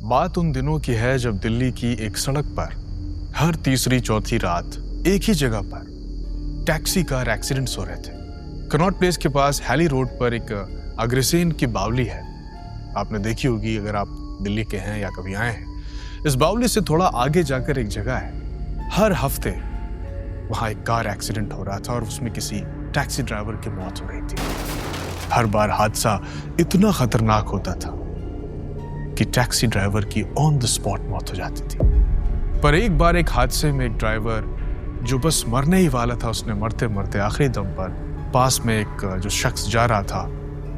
बात उन दिनों की है जब दिल्ली की एक सड़क पर हर तीसरी चौथी रात एक ही जगह पर टैक्सी कार एक्सीडेंट्स हो रहे थे। कनॉट प्लेस के पास हैली रोड पर एक अग्रसेन की बावली है। आपने देखी होगी अगर आप दिल्ली के हैं या कभी आए हैं। इस बावली से थोड़ा आगे जाकर एक जगह है। हर हफ्ते वहां एक कार एक्सीडेंट हो रहा था और उसमें किसी टैक्सी ड्राइवर की मौत हो रही थी। हर बार हादसा इतना खतरनाक होता था कि टैक्सी ड्राइवर की ऑन द स्पॉट मौत हो जाती थी। पर एक बार एक हादसे में एक ड्राइवर जो बस मरने ही वाला था, उसने मरते मरते आखिरी दम पर पास में एक जो शख्स जा रहा था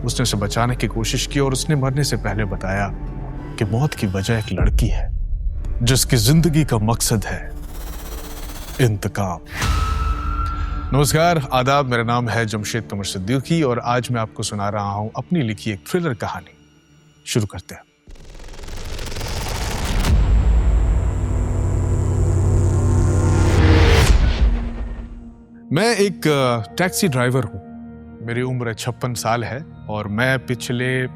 उसने उसे बचाने की कोशिश की और उसने मरने से पहले बताया कि मौत की वजह एक लड़की है जिसकी जिंदगी का मकसद है इंतकाम। नमस्कार, आदाब। मेरा नाम है जमशेद कमर सिद्दीकी और आज मैं आपको सुना रहा हूं अपनी लिखी एक थ्रिलर कहानी। शुरू करते हैं। मैं एक टैक्सी ड्राइवर हूं। मेरी उम्र 56 साल है और मैं पिछले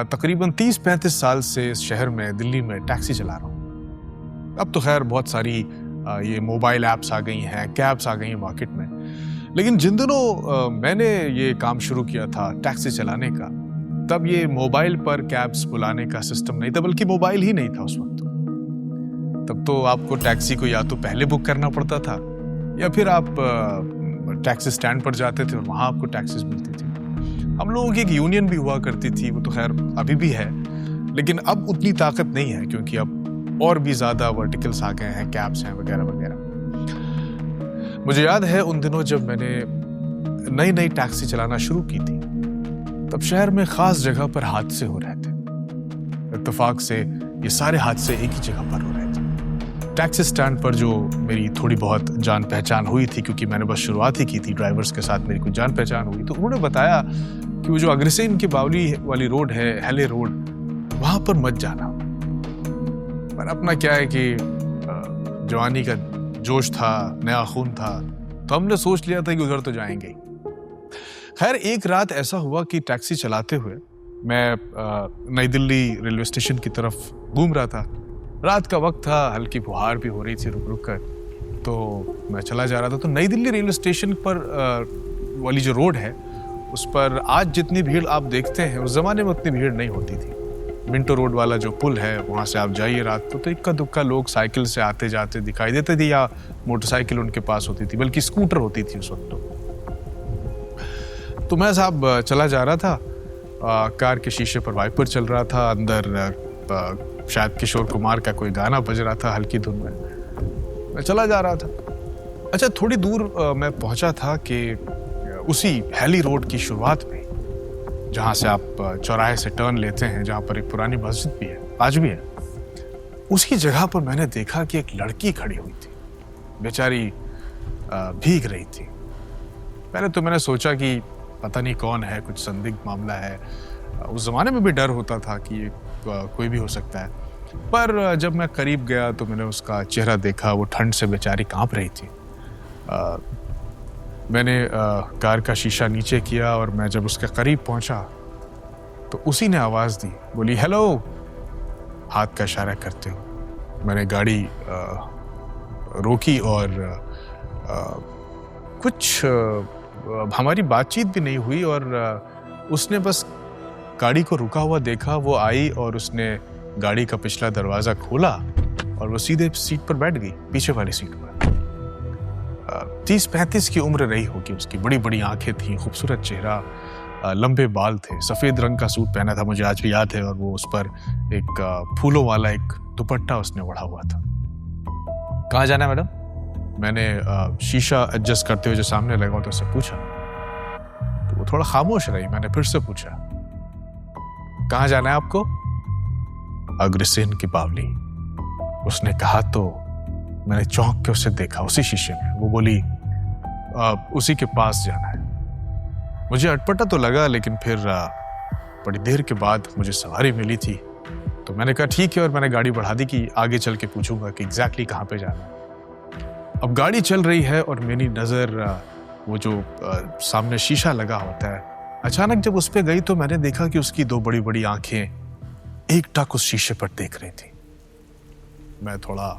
तकरीबन 30-35 साल से इस शहर में दिल्ली में टैक्सी चला रहा हूं। अब तो खैर बहुत सारी ये मोबाइल ऐप्स आ गई हैं, कैब्स आ गई हैं मार्केट में। लेकिन जिन दिनों मैंने ये काम शुरू किया था टैक्सी चलाने का, तब ये मोबाइल पर कैब्स बुलाने का सिस्टम नहीं था, बल्कि मोबाइल ही नहीं था उस वक्त। तब तो आपको टैक्सी को या तो पहले बुक करना पड़ता था या फिर आप टैक्सी स्टैंड पर जाते थे और वहां आपको टैक्सीज मिलती थी। हम लोगों की एक यूनियन भी हुआ करती थी, वो तो खैर अभी भी है, लेकिन अब उतनी ताकत नहीं है क्योंकि अब और भी ज्यादा वर्टिकल्स आ गए हैं, कैब्स हैं वगैरह वगैरह। मुझे याद है उन दिनों जब मैंने नई नई टैक्सी चलाना शुरू की थी, तब शहर में खास जगह पर हादसे हो रहे थे। इत्तेफाक से ये सारे हादसे एक ही जगह पर हो रहे थे। टैक्सी स्टैंड पर जो मेरी थोड़ी बहुत जान पहचान हुई थी, क्योंकि मैंने बस शुरुआत ही की थी, ड्राइवर्स के साथ मेरी कुछ जान पहचान हुई, तो उन्होंने बताया कि वो जो अग्रसेन की बावली वाली रोड है, हैले रोड, वहां पर मत जाना। पर अपना क्या है कि जवानी का जोश था, नया खून था, तो हमने सोच लिया था कि उधर तो जाएंगे ही। खैर एक रात ऐसा हुआ कि टैक्सी चलाते हुए मैं नई दिल्ली रेलवे स्टेशन की तरफ घूम रहा था। रात का वक्त था, हल्की फुहार भी हो रही थी रुक रुक कर, तो मैं चला जा रहा था। तो नई दिल्ली रेलवे स्टेशन पर वाली जो रोड है उस पर आज जितनी भीड़ आप देखते हैं उस जमाने में उतनी भीड़ नहीं होती थी। मिंटो रोड वाला जो पुल है वहाँ से आप जाइए रात को तो इक्का दुक्का लोग साइकिल से आते जाते दिखाई देते थे, या मोटरसाइकिल उनके पास होती थी, बल्कि स्कूटर होती थी उस वक्त। तो मैं साहब चला जा रहा था, कार के शीशे पर वाइपर चल रहा था, अंदर शायद किशोर कुमार का कोई गाना बज रहा था हल्की धुन में। मैं चला जा रहा था। अच्छा, थोड़ी दूर मैं पहुंचा था कि उसी हैली रोड की शुरुआत में, जहां से आप चौराहे से टर्न लेते हैं, जहां पर एक पुरानी मस्जिद भी है, आज भी है, उसी जगह पर मैंने देखा कि एक लड़की खड़ी हुई थी। बेचारी भीग रही थी। पहले तो मैंने सोचा कि पता नहीं कौन है, कुछ संदिग्ध मामला है। उस जमाने में भी डर होता था कि ये कोई भी हो सकता है। पर जब मैं करीब गया तो मैंने उसका चेहरा देखा, वो ठंड से बेचारी कांप रही थी। मैंने कार का शीशा नीचे किया और मैं जब उसके करीब पहुंचा तो उसी ने आवाज़ दी, बोली हेलो, हाथ का इशारा करते हुए। मैंने गाड़ी रोकी और कुछ हमारी बातचीत भी नहीं हुई और उसने बस गाड़ी को रुका हुआ देखा। वो आई और उसने गाड़ी का पिछला दरवाजा खोला और वो सीधे सीट पर बैठ गई, पीछे वाली सीट पर। 30-35 की उम्र रही होगी उसकी। बड़ी बड़ी आंखें थी, खूबसूरत चेहरा, लंबे बाल थे, सफेद रंग का सूट पहना था, मुझे आज भी याद है, और वो उस पर एक फूलों वाला एक दुपट्टा उसने ओढ़ा हुआ था। कहाँ जाना है मैडम? मैंने शीशा एडजस्ट करते हुए जो सामने लगा तो उससे पूछा। तो वो थोड़ा खामोश रही। मैंने फिर से पूछा, कहाँ जाना है आपको? अग्रसेन की बावली, उसने कहा। तो मैंने चौंक के उसे देखा उसी शीशे में। वो बोली उसी के पास जाना है। मुझे अटपटा तो लगा, लेकिन फिर बड़ी देर के बाद मुझे सवारी मिली थी तो मैंने कहा ठीक है, और मैंने गाड़ी बढ़ा दी कि आगे चल के पूछूंगा कि एग्जैक्टली कहाँ पे जाना है। अब गाड़ी चल रही है और मेरी नजर वो जो सामने शीशा लगा होता है, अचानक जब उस पे गई तो मैंने देखा कि उसकी दो बड़ी बड़ी आंखें एकटक उस शीशे पर देख रही थी। मैं थोड़ा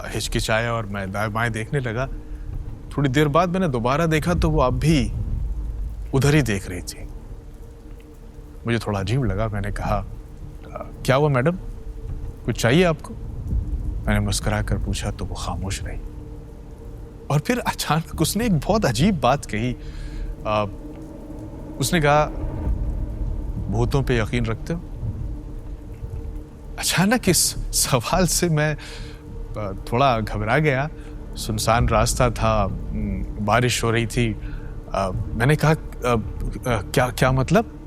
हिचकिचाया और मैं दाएं बाएं देखने लगा। थोड़ी देर बाद मैंने दोबारा देखा तो वो अब भी उधर ही देख रही थी। मुझे थोड़ा अजीब लगा। मैंने कहा, क्या हुआ मैडम, कुछ चाहिए आपको? मैंने मुस्कुरा कर पूछा तो वो खामोश रही। और फिर अचानक उसने एक बहुत अजीब बात कही। उसने कहा, भूतों पे यकीन रखते हो? अचानक इस सवाल से मैं थोड़ा घबरा गया। सुनसान रास्ता था, बारिश हो रही थी। मैंने कहा, क्या क्या मतलब?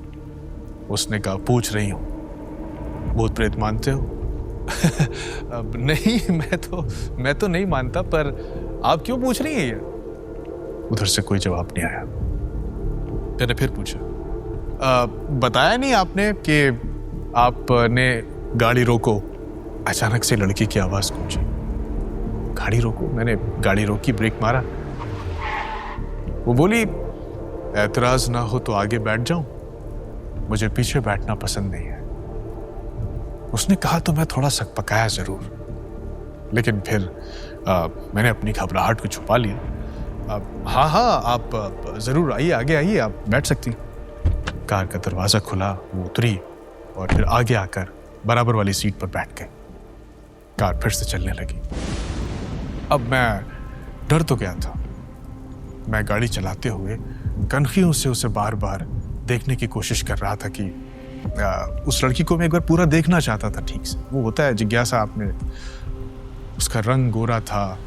उसने कहा, पूछ रही हूं, भूत प्रेत मानते हो? नहीं, मैं तो नहीं मानता, पर आप क्यों पूछ रही हैं ये? उधर से कोई जवाब नहीं आया। मैंने फिर पूछा, बताया नहीं आपने कि आपने गाड़ी रोको? अचानक से लड़की की आवाज गूंजी। गाड़ी रोको? मैंने गाड़ी रोकी, ब्रेक मारा। वो बोली, एतराज ना हो तो आगे बैठ जाऊं, मुझे पीछे बैठना पसंद नहीं है। उसने कहा तो मैं थोड़ा सकपकाया जरूर, लेकिन फिर मैंने अपनी घबराहट को छुपा लिया। हाँ, आप जरूर आइए, आगे आइए, आप बैठ सकती। कार का दरवाजा खुला, वो उतरी और फिर आगे आकर बराबर वाली सीट पर बैठ गई। कार फिर से चलने लगी। अब मैं डर तो गया था। मैं गाड़ी चलाते हुए कनखियों से उसे बार बार देखने की कोशिश कर रहा था कि उस लड़की को मैं एक बार पूरा देखना चाहता था ठीक से। वो होता है जिज्ञासा आपने। उसका रंग गोरा था,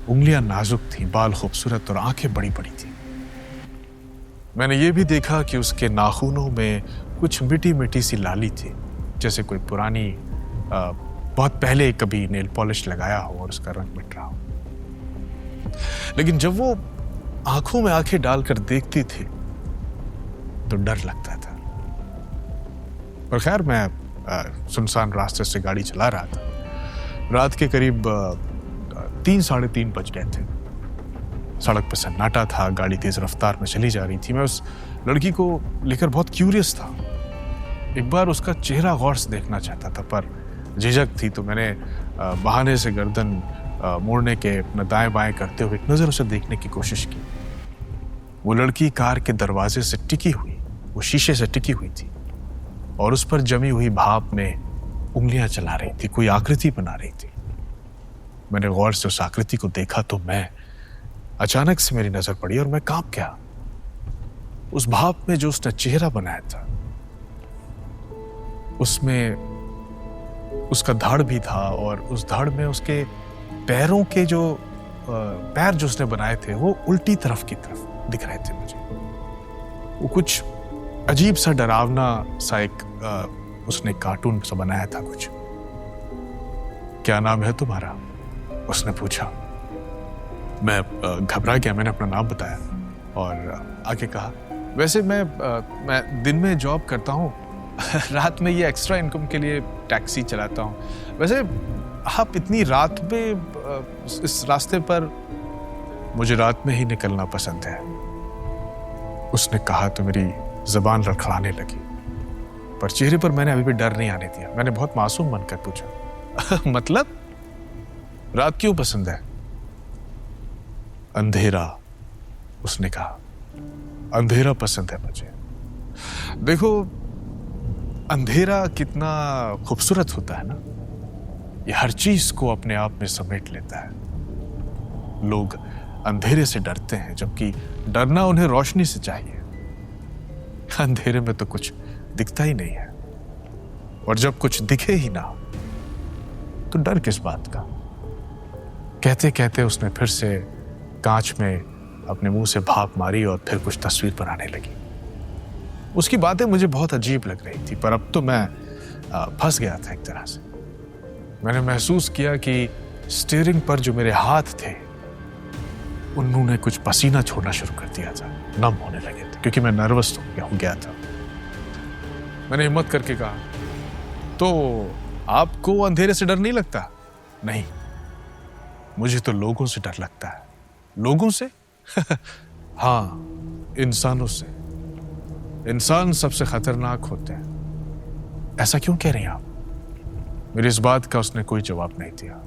उंगलियां नाजुक थी, बाल खूबसूरत और आंखें बड़ी बड़ी थी। मैंने ये भी देखा कि उसके नाखूनों में कुछ मिटी मिटी सी लाली थी, जैसे कोई पुरानी बहुत पहले कभी नेल पॉलिश लगाया हो और उसका रंग मिट रहा हो। लेकिन जब वो आंखों में आंखें डालकर देखती थी तो डर लगता था। और खैर, मैं सुनसान रास्ते से गाड़ी चला रहा था। रात के करीब 3 साढ़े 3 बज गए थे। सड़क पर सन्नाटा था, गाड़ी तेज रफ्तार में चली जा रही थी। मैं उस लड़की को लेकर बहुत क्यूरियस था। एक बार उसका चेहरा गौर से देखना चाहता था, पर झिझक थी, तो मैंने बहाने से गर्दन मोड़ने के अपना दाएं बाएं करते हुए एक नजर उसे देखने की कोशिश की। वो लड़की कार के दरवाजे से टिकी हुई, वो शीशे से टिकी हुई थी और उस पर जमी हुई भाप में उंगलियां चला रही थी, कोई आकृति बना रही थी। मैंने गौर से उस आकृति को देखा तो मैं अचानक से मेरी नजर पड़ी और मैं कांप गया। उस भाप में जो उसने चेहरा बनाया था, उसमें उसका धड़ भी था और उस धड़ में उसके पैरों के जो पैर जो उसने बनाए थे वो उल्टी तरफ की तरफ दिख रहे थे मुझे। वो कुछ अजीब सा डरावना सा एक उसने कार्टून सा बनाया था कुछ। क्या नाम है तुम्हारा? उसने पूछा। मैं घबरा गया। मैंने अपना नाम बताया और आगे कहा, वैसे मैं दिन में जॉब करता हूँ, रात में ये एक्स्ट्रा इनकम के लिए टैक्सी चलाता हूँ। वैसे आप इतनी रात में इस रास्ते पर? मुझे रात में ही निकलना पसंद है, उसने कहा तो मेरी जुबान लड़खड़ाने लगी, पर चेहरे पर मैंने अभी भी डर नहीं आने दिया। मैंने बहुत मासूम बनकर पूछा, मतलब रात क्यों पसंद है? अंधेरा, उसने कहा। अंधेरा पसंद है मुझे। देखो, अंधेरा कितना खूबसूरत होता है ना, ये हर चीज को अपने आप में समेट लेता है। लोग अंधेरे से डरते हैं, जबकि डरना उन्हें रोशनी से चाहिए। अंधेरे में तो कुछ दिखता ही नहीं है, और जब कुछ दिखे ही ना तो डर किस बात का? कहते कहते उसने फिर से कांच में अपने मुंह से भाप मारी और फिर कुछ तस्वीर बनाने लगी। उसकी बातें मुझे बहुत अजीब लग रही थी, पर अब तो मैं फंस गया था एक तरह से। मैंने महसूस किया कि स्टीयरिंग पर जो मेरे हाथ थे उन्होंने कुछ पसीना छोड़ना शुरू कर दिया था, नम होने लगे थे, क्योंकि मैं नर्वस हो गया था। मैंने हिम्मत करके कहा, तो आपको अंधेरे से डर नहीं लगता? नहीं, मुझे तो लोगों से डर लगता है। लोगों से? हाँ, इंसानों से। इंसान सबसे खतरनाक होते हैं। ऐसा क्यों कह रही हैं आप? मेरी इस बात का उसने कोई जवाब नहीं दिया।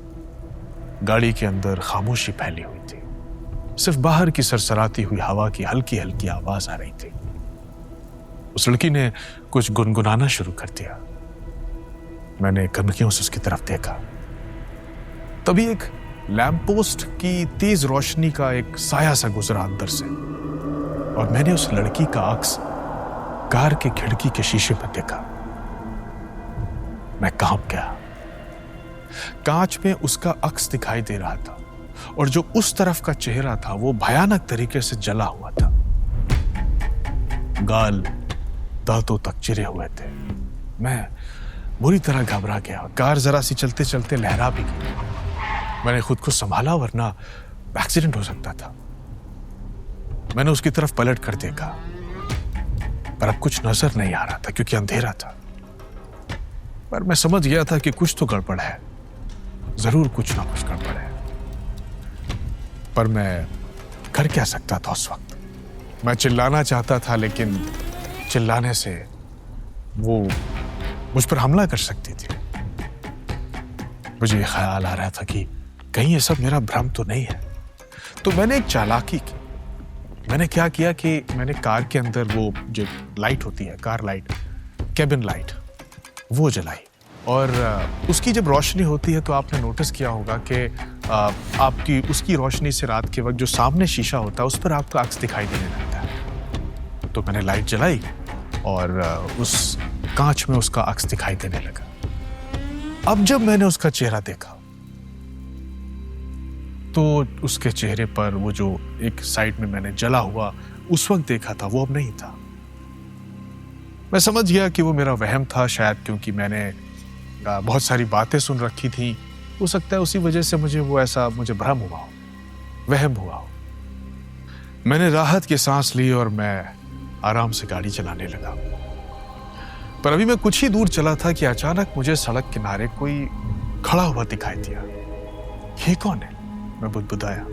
गाड़ी के अंदर खामोशी फैली हुई थी। सिर्फ बाहर की सरसराती हुई हवा की हल्की हल्की आवाज आ रही थी। उस लड़की ने कुछ गुनगुनाना शुरू कर दिया। मैंने कनखियों से उसकी तरफ देखा। तभी एक लैंप पोस्ट की तेज रोशनी का एक साया सा गुजरा अंदर से, और मैंने उस लड़की का अक्स कार के खिड़की के शीशे में देखा। मैं कांप गया। कांच में उसका अक्स दिखाई दे रहा था, और जो उस तरफ का चेहरा था वो भयानक तरीके से जला हुआ था। गाल दांतों तक चिरे हुए थे। मैं बुरी तरह घबरा गया। कार जरा सी चलते चलते लहरा भी गई। मैंने खुद को संभाला, वरना एक्सीडेंट हो सकता था। मैंने उसकी तरफ पलट कर देखा, पर अब कुछ नजर नहीं आ रहा था क्योंकि अंधेरा था। पर मैं समझ गया था कि कुछ तो गड़बड़ है, जरूर कुछ ना कुछ गड़बड़ है। पर मैं कर क्या सकता था उस वक्त? मैं चिल्लाना चाहता था, लेकिन चिल्लाने से वो मुझ पर हमला कर सकती थी। मुझे ये ख्याल आ रहा था कि कहीं ये सब मेरा भ्रम तो नहीं है। तो मैंने एक चालाकी की। मैंने क्या किया कि मैंने कार के अंदर वो जो लाइट होती है, कार लाइट, कैबिन लाइट, वो जलाई। और उसकी जब रोशनी होती है तो आपने नोटिस किया होगा कि आपकी उसकी रोशनी से रात के वक्त जो सामने शीशा होता है उस पर आपका अक्स दिखाई देने लगता है। तो मैंने लाइट जलाई और उस कांच में उसका अक्स दिखाई देने लगा। अब जब मैंने उसका चेहरा देखा तो उसके चेहरे पर वो जो एक साइड में मैंने जला हुआ उस वक्त देखा था वो अब नहीं था। मैं समझ गया कि वो मेरा वहम था, शायद क्योंकि मैंने बहुत सारी बातें सुन रखी थी। हो सकता है उसी वजह से मुझे भ्रम हुआ हो, वहम हुआ हो। मैंने राहत की सांस ली और मैं आराम से गाड़ी चलाने लगा। पर अभी मैं कुछ ही दूर चला था कि अचानक मुझे सड़क किनारे कोई खड़ा हुआ दिखाई दिया। ये कौन है? मैं बुदबुदाया।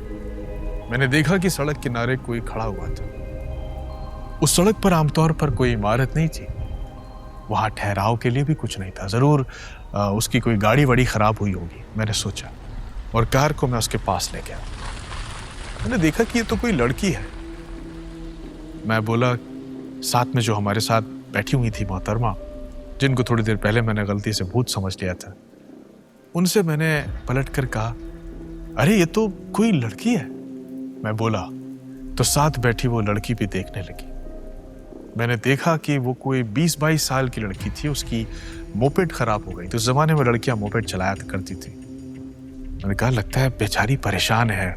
मैंने देखा कि सड़क किनारे कोई खड़ा हुआ था। उस सड़क पर आमतौर पर कोई इमारत नहीं थी। वहां ठहराव के लिए भी कुछ नहीं था। जरूर उसकी कोई गाड़ी वाड़ी खराब हुई होगी, मैंने सोचा, और कार को मैं उसके पास ले गया। मैंने देखा कि ये तो कोई लड़की है। मैं बोला, साथ में जो हमारे साथ बैठी हुई थी मोहतरमा, जिनको थोड़ी देर पहले मैंने गलती से भूत समझ लिया था, उनसे मैंने पलट कर कहा, अरे ये तो कोई लड़की है। मैं बोला तो साथ बैठी वो लड़की भी देखने लगी। मैंने देखा कि वो कोई 20-22 साल की लड़की थी। उसकी मोपेड खराब हो गई थी। उस जमाने में लड़कियां मोपेड चलाया करती थी। मैंने कहा, लगता है बेचारी परेशान है।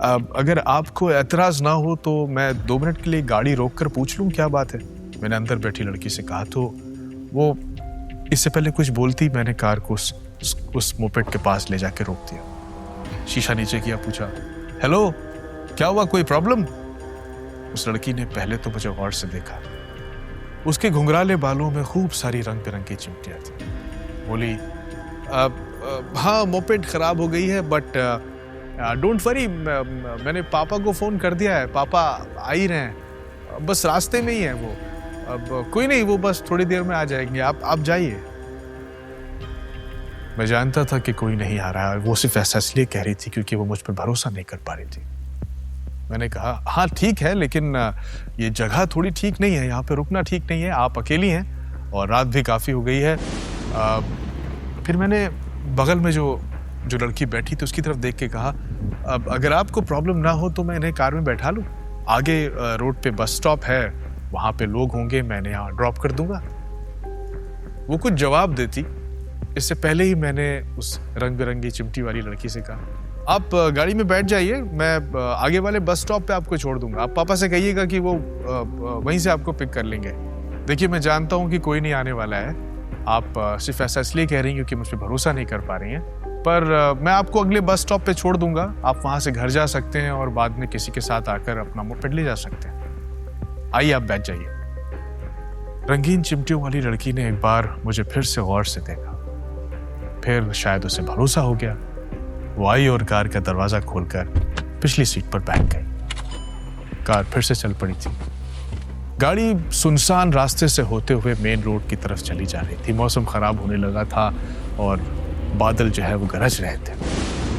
अगर आपको एतराज ना हो तो मैं 2 मिनट के लिए गाड़ी रोक कर पूछ लूं क्या बात है। मैंने अंदर बैठी लड़की से कहा। तो वो इससे पहले कुछ बोलती, मैंने कार को उस मोपेड के पास ले जाके रोक दिया। शीशा नीचे किया, पूछा, हेलो, क्या हुआ, कोई प्रॉब्लम? उस लड़की ने पहले तो मुझे गौर से देखा। उसके घुंघराले बालों में खूब सारी रंग बिरंगी चिमटियां थी। बोली, हाँ मोपेड खराब हो गई है, बट डोंट वरी, मैंने पापा को फोन कर दिया है, पापा आ ही रहे हैं, बस रास्ते में ही है वो। अब कोई नहीं, वो बस थोड़ी देर में आ जाएंगे, आप जाइए। मैं जानता था कि कोई नहीं आ रहा। वो सिर्फ ऐसा इसलिए कह रही थी क्योंकि वो मुझ पर भरोसा नहीं कर पा रही थी। मैंने कहा, हाँ ठीक है, लेकिन ये जगह थोड़ी ठीक नहीं है, यहाँ पे रुकना ठीक नहीं है, आप अकेली हैं और रात भी काफ़ी हो गई है। फिर मैंने बगल में जो लड़की बैठी थी उसकी तरफ देख के कहा, अब अगर आपको प्रॉब्लम ना हो तो मैं इन्हें कार में बैठा लूँ, आगे रोड पे बस स्टॉप है, वहाँ पे लोग होंगे, मैंने यहाँ ड्रॉप कर दूंगा। वो कुछ जवाब देती इससे पहले ही मैंने उस रंग बिरंगी चिमटी वाली लड़की से कहा, आप गाड़ी में बैठ जाइए, मैं आगे वाले बस स्टॉप पे आपको छोड़ दूंगा। आप पापा से कहिएगा कि वो वहीं से आपको पिक कर लेंगे। देखिए, मैं जानता हूँ कि कोई नहीं आने वाला है, आप सिर्फ ऐसा इसलिए कह रही हैं क्योंकि मुझ पर भरोसा नहीं कर पा रही हैं, पर मैं आपको अगले बस स्टॉप पे छोड़ दूंगा। आप वहाँ से घर जा सकते हैं और बाद में किसी के साथ आकर अपना मोपेड ले जा सकते हैं। आइए, आप बैठ जाइए। रंगीन चिमटियों वाली लड़की ने एक बार मुझे फिर से गौर से देखा। फिर शायद उसे भरोसा हो गया। वो आई और कार का दरवाजा खोलकर पिछली सीट पर बैठ गई। कार फिर से चल पड़ी थी। गाड़ी सुनसान रास्ते से होते हुए मेन रोड की तरफ चली जा रही थी। मौसम खराब होने लगा था और बादल जो है वो गरज रहे थे।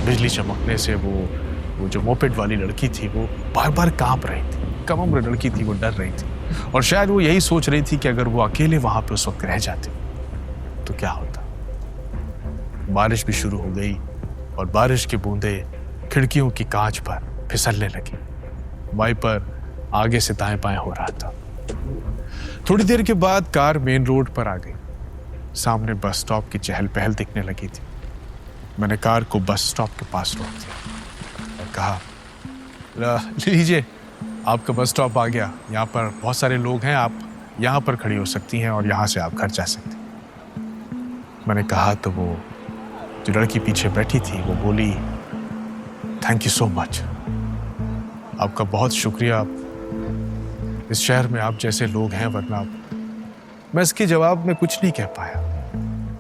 बिजली चमकने से वो जो मोपेड वाली लड़की थी वो बार बार कांप रही थी। कम उम्र लड़की थी, वो डर रही थी और शायद वो यही सोच रही थी कि अगर वो अकेले वहां पे उस वक्त रह जाते तो क्या होता। बारिश भी शुरू हो गई और बारिश की बूंदें खिड़कियों की कांच पर फिसलने लगी। वाइपर आगे से दाएं बाएं हो रहा था। थोड़ी देर के बाद कार मेन रोड पर आ गई। सामने बस स्टॉप की चहल पहल दिखने लगी थी। मैंने कार को बस स्टॉप के पास रोक दिया और कहा, लीजिए आपका बस स्टॉप आ गया। यहाँ पर बहुत सारे लोग हैं, आप यहाँ पर खड़ी हो सकती हैं और यहाँ से आप घर जा सकती हैं। मैंने कहा तो वो जो लड़की पीछे बैठी थी वो बोली, थैंक यू सो मच, आपका बहुत शुक्रिया। इस शहर में आप जैसे लोग हैं, वरना मैं इसके जवाब में कुछ नहीं कह पाया।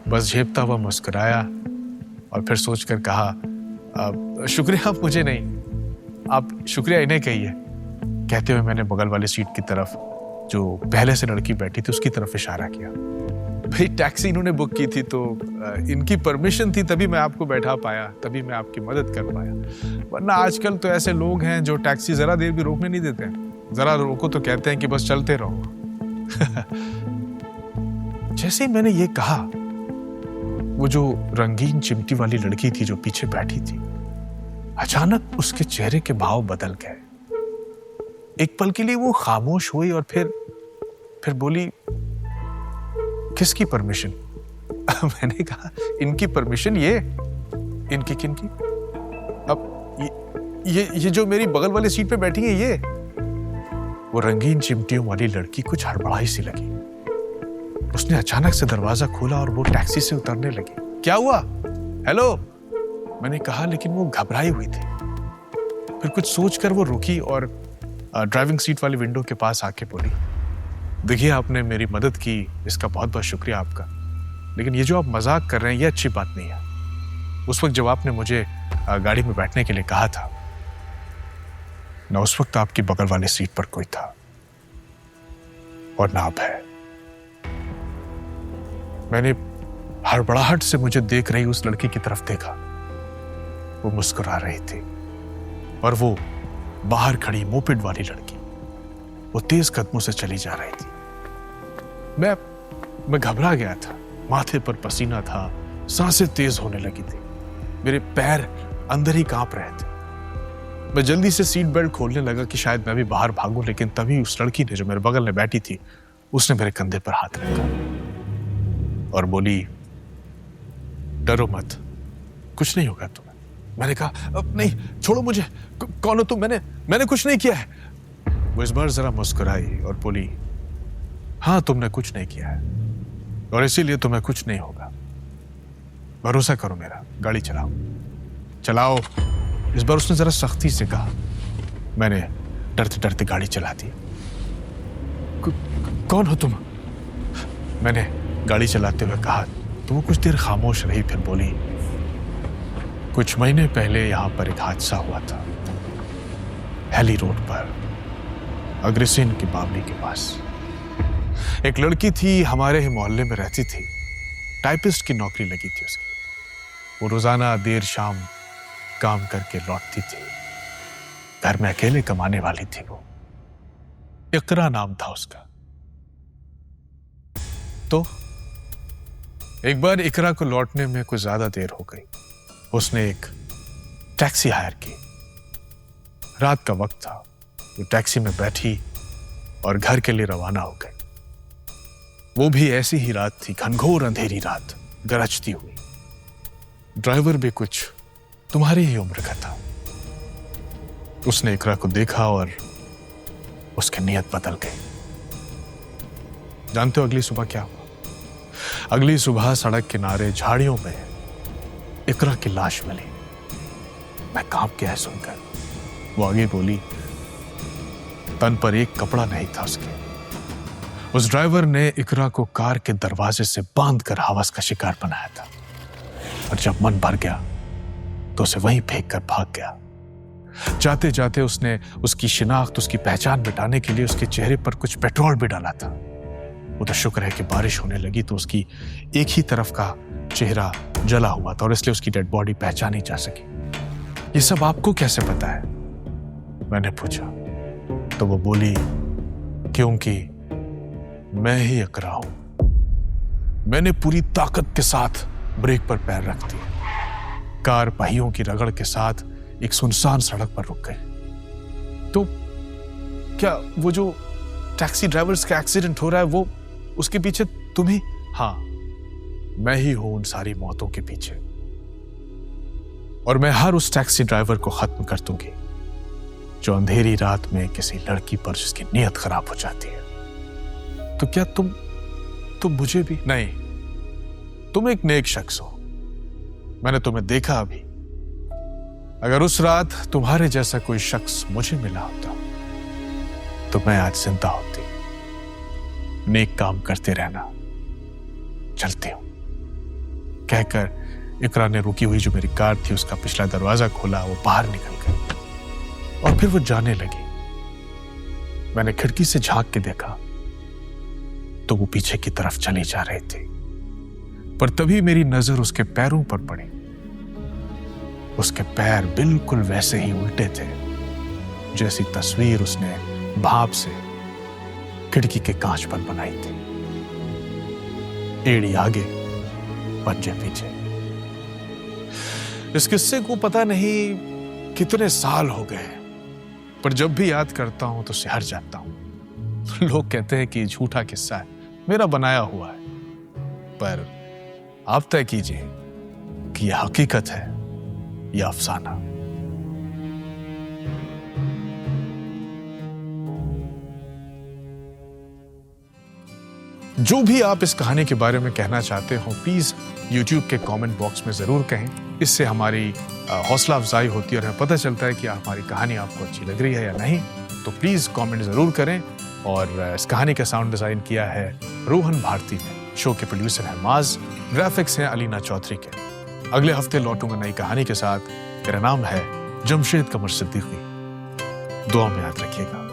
बस झेपता हुआ मुस्कुराया और फिर सोचकर कहा, शुक्रिया आप मुझे नहीं, आप शुक्रिया इन्हें कहिए। कहते हुए मैंने बगल वाली सीट की तरफ जो पहले से लड़की बैठी थी उसकी तरफ इशारा किया। भाई टैक्सी इन्होंने बुक की थी तो इनकी परमिशन थी तभी मैं आपको बैठा पाया, तभी मैं आपकी मदद कर पाया। वरना आजकल तो ऐसे लोग हैं जो टैक्सी जरा देर भी रोकने नहीं देते हैं। जरा रोको तो कहते हैं कि बस चलते रहो। जैसे ही मैंने ये कहा, वो जो रंगीन चिमटी वाली लड़की थी जो पीछे बैठी थी, अचानक उसके चेहरे के भाव बदल गए। एक पल के लिए वो खामोश हुई और फिर बोली, किसकी परमिशन? मैंने कहा, इनकी परमिशन। ये इनकी किनकी? अब ये जो मेरी बगल वाली सीट पे बैठी है, ये वो रंगीन चिमटियों वाली लड़की कुछ हड़बड़ाई सी लगी। उसने अचानक से दरवाजा खोला और वो टैक्सी से उतरने लगी। क्या हुआ? हेलो, मैंने कहा, लेकिन वो घबराई हुई थी। फिर कुछ सोचकर वो रुकी और ड्राइविंग सीट वाली विंडो के पास आके बोली, देखिए आपने मेरी मदद की, इसका बहुत बहुत शुक्रिया आपका, लेकिन ये जो आप मजाक कर रहे हैं ये अच्छी बात नहीं है। उस वक्त जब आपने मुझे गाड़ी में बैठने के लिए कहा था ना, उस वक्त आपकी बगल वाली सीट पर कोई था और ना अब है। मैंने हड़बड़ाहट से मुझे देख रही उस लड़की की तरफ देखा। वो मुस्कुरा रही थी और वो बाहर खड़ी मोपेड वाली लड़की वो तेज कदमों से चली जा रही थी। मैं घबरा गया था, माथे पर पसीना था, सांसें तेज होने लगी थी, मेरे पैर अंदर ही कांप रहे थे। मैं जल्दी से सीट बेल्ट खोलने लगा कि शायद मैं भी बाहर भागूं, लेकिन तभी उस लड़की ने जो मेरे बगल में बैठी थी उसने मेरे कंधे पर हाथ रखा और बोली, डरो मत, कुछ नहीं होगा तुम्हें। मैंने कहा, अब नहीं, छोड़ो मुझे, कौन हो तुम? मैंने कुछ नहीं किया है। वो इस बार जरा मुस्कुराई और बोली, हाँ तुमने कुछ नहीं किया है और इसीलिए तुम्हें कुछ नहीं होगा। भरोसा करो मेरा, गाड़ी चलाओ चलाओ। इस बार उसने जरा सख्ती से कहा। मैंने डरते डरते गाड़ी चला दी। कौन हो तुम? मैंने गाड़ी चलाते हुए कहा। तो वो कुछ देर खामोश रही, फिर बोली, कुछ महीने पहले यहां पर एक हादसा हुआ था, हेली रोड पर, अग्रसेन की बावली के पास। एक लड़की थी, हमारे ही मोहल्ले में रहती थी, टाइपिस्ट की नौकरी लगी थी उसकी। वो रोजाना देर शाम काम करके लौटती थी। घर में अकेले कमाने वाली थी वो। इकरा नाम था उसका। तो एक बार इकरा को लौटने में कुछ ज्यादा देर हो गई। उसने एक टैक्सी हायर की। रात का वक्त था। वो टैक्सी में बैठी और घर के लिए रवाना हो गई। वो भी ऐसी ही रात थी, घनघोर अंधेरी रात, गरजती हुई। ड्राइवर भी कुछ तुम्हारी ही उम्र का था। उसने इकरा को देखा और उसकी नीयत बदल गई। जानते हो अगली सुबह क्या हुआ? अगली सुबह सड़क किनारे झाड़ियों में इकरा की लाश मिली। मैं कांप गया सुनकर। वो आगे बोली, तन पर एक कपड़ा नहीं था उसके। उस ड्राइवर ने इकरा को कार के दरवाजे से बांधकर हवस का शिकार बनाया था और जब मन भर गया तो उसे वहीं फेंक कर भाग गया। जाते जाते उसने उसकी शिनाख्त, उसकी पहचान मिटाने के लिए उसके चेहरे पर कुछ पेट्रोल भी डाला था। वो तो शुक्र है कि बारिश होने लगी तो उसकी एक ही तरफ का चेहरा जला हुआ था और इसलिए उसकी डेड बॉडी पहचानी जा सकी। ये सब आपको कैसे पता है? मैंने पूछा तो वो बोली, क्योंकि मैं ही इकरा हूं। मैंने पूरी ताकत के साथ ब्रेक पर पैर रख दिया। कार पहियों की रगड़ के साथ एक सुनसान सड़क पर रुक गई। तो क्या वो जो टैक्सी ड्राइवर्स का एक्सीडेंट हो रहा है, वो उसके पीछे तुम ही? हाँ, मैं ही हूं उन सारी मौतों के पीछे, और मैं हर उस टैक्सी ड्राइवर को खत्म कर दूंगी जो अंधेरी रात में किसी लड़की पर जिसकी नीयत खराब हो जाती है। तो क्या तुम मुझे भी? नहीं, तुम एक नेक शख्स हो, मैंने तुम्हें देखा अभी। अगर उस रात तुम्हारे जैसा कोई शख्स मुझे मिला होता तो मैं आज जिंदा होती। नेक काम करते रहना, चलती हूं, कहकर इकरा ने रुकी हुई जो मेरी कार थी उसका पिछला दरवाजा खोला, वो बाहर निकल गई और फिर वो जाने लगी। मैंने खिड़की से झांक के देखा तो वो पीछे की तरफ चली जा रही थी, पर तभी मेरी नजर उसके पैरों पर पड़ी। उसके पैर बिल्कुल वैसे ही उल्टे थे जैसी तस्वीर उसने भाप से खिड़की के कांच पर बनाई थी। एड़ी आगे, पंजे पीछे। इस किस्से को पता नहीं कितने साल हो गए, पर जब भी याद करता हूं तो सिहर जाता हूं। लोग कहते हैं कि झूठा किस्सा है, मेरा बनाया हुआ है, पर आप तय कीजिए कि यह हकीकत है या अफसाना। जो भी आप इस कहानी के बारे में कहना चाहते हो, प्लीज YouTube के कमेंट बॉक्स में जरूर कहें। इससे हमारी हौसला अफजाई होती है और हमें पता चलता है कि हमारी कहानी आपको अच्छी लग रही है या नहीं। तो प्लीज कमेंट जरूर करें। और इस कहानी का साउंड डिजाइन किया है रोहन भारती ने। शो के प्रोड्यूसर है माज, ग्राफिक्स हैं अलीना चौधरी के। अगले हफ्ते लौटूंगा नई कहानी के साथ। मेरा नाम है जमशेद कमर सिद्दीकी। दुआ में याद रखिएगा।